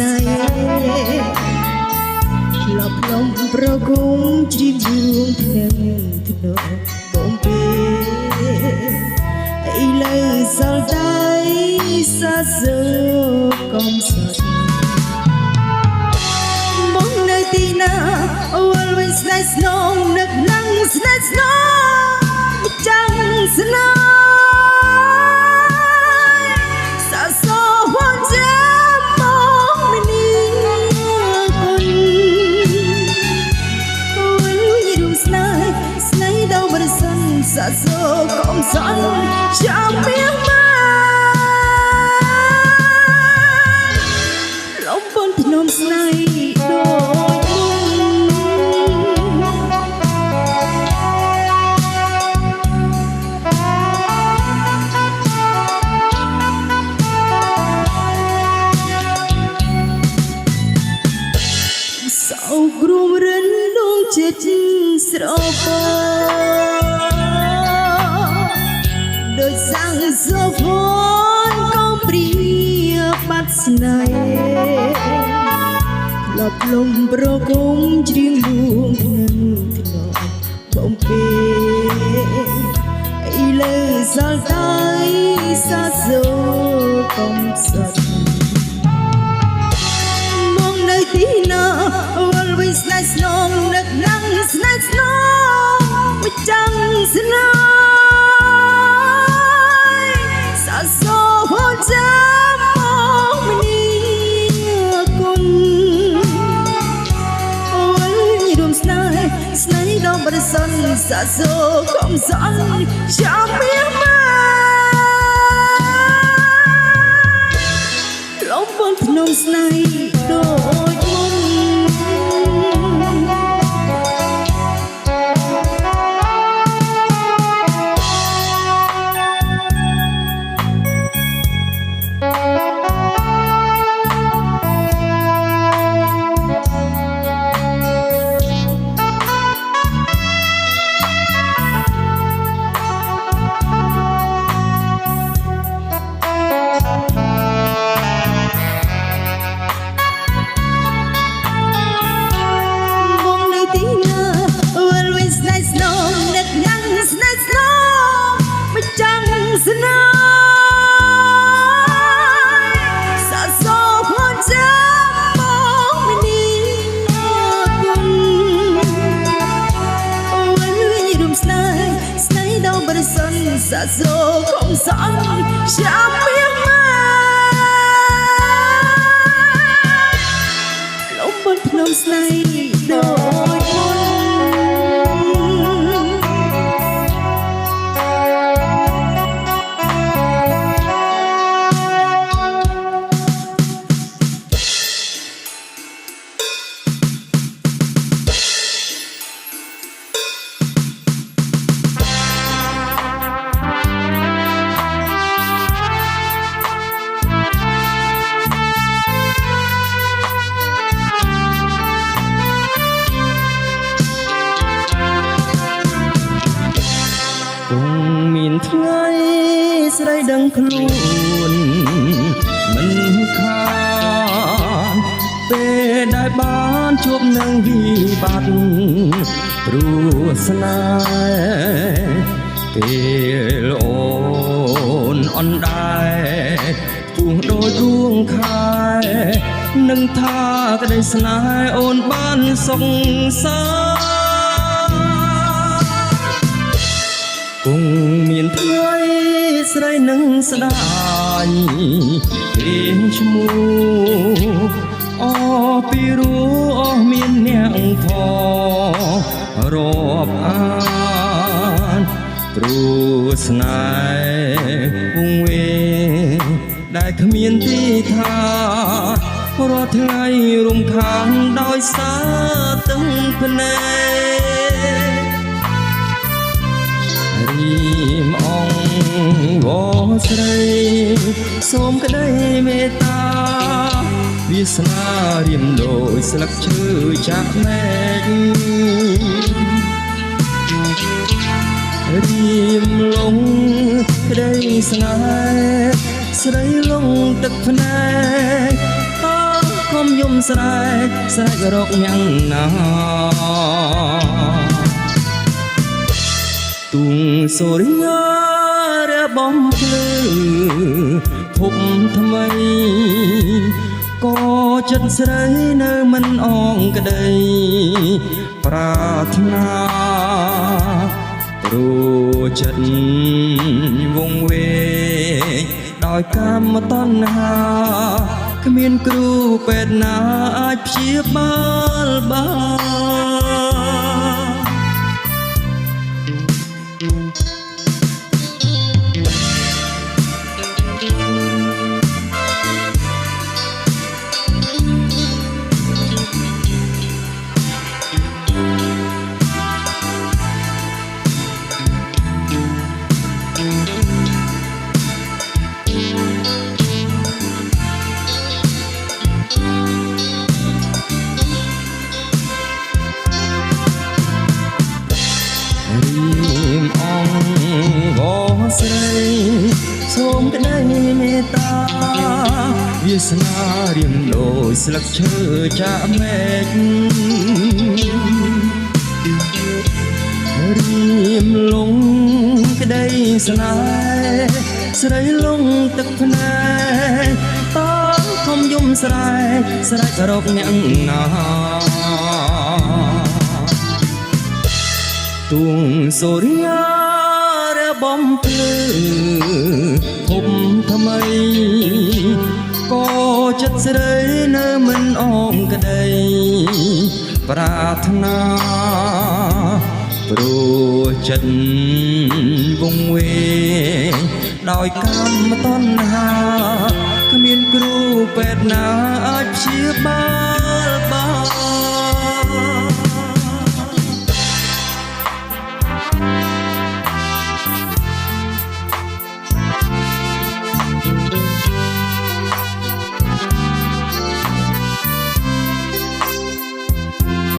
នេហ៍លប់លំប្រគំជ្រៀងយួងភ្នែកធ្នោបំពេឥឡូវសល់តែសាសូកំសត់មកនៅទីណា always ស្នេហ៍ស្នងនឹកនឹងស្នេហ៍ស្នងចាំស្នេហ៍សាសូកំសត់ចាំមានមកលំបនភ្នំស្នេហ៍ដូចសោករួមរិនលងចិត្តស្រពោដូចសាំងសូហ្វូនកុំព្រាបាត់ស្នេហ៍លប់លំប្រគំជ្រៀងលួងនឹងធ្នោបំពេឥឡូវសល់តែសាសូកំសត់មកនៅទីណា always ស្នេហ៍ស្នងនឹកនឹងស្នេហ៍ស្នងមិនចាំស្នេហ៍សូហូចាំមកម្នីគុណអូយរួមស្នេហ៍ស្នេហ៍ដ៏បរិសុទ្ធសាសូកំសត់ចាំមានមកលំបនភ្នំស្នេហ៍ដូចមុនសាសូកំសត់ចាំមានមកលំបនភ្នំស្នេហ៍ដូចមុន គង់មានថ្ងៃស្រីដឹងខ្លួនមិនខានពេលដែលបានជួបនឹងវិបត្តិព្រោះស្នេហ៍ពេលអូនអនដែរពុះដូចរួងខែនឹងថាក្តីស្នេហ៍អូនបានសុខសាគង់មានថ្ងៃស្រីនឹងស្ដាយព្រៀងឈ្មោះអពីរោះមានអ្នកថរាប់អានព្រោះស្នេហ៍វងវេដែលគ្មានទីថារាល់ថ្ងៃរំខានដោយសារទឹកភ្នែករីមអង្គវស្រីសូមក្តីមេត្តាវាសនារៀមដូចស្លឹកឈើចាក់មែករៀមលងក្តីស្នេហ៍ស្រីលងទឹកភ្នែកតើ ំយំស្រែកស្រែករកញ៉ាំងណាទុងសូរិយារបំភ្លឺភពថ្មីក៏ចិត្តស្រីនៅមិនអងក្តីប្រាថ្នាព្រោះចិត្តវង្វេងដោយកាមតណ្ហាគ្មានគ្រូពេទ្យណាអាចព្យាបាលបានស្រីសូមក្តីមេត្តាវាសនារៀមដូចស្លឹកឈើចាក់មែករៀមលងក្តីស្នេហ៍ស្រីលងទឹកភ្នែកតើខំយំស្រែកស្រែករកអ្នកណាទុងសូរិយាបំភ្លឺភពថ្មីក៏ចិត្តស្រីនៅមិនអងក្តីប្រាថ្នាព្រោះចិត្តវង្វេងដោយកាមតណ្ហាគ្មានគ្រូពេទ្យណាអាចព្យាបាលបាន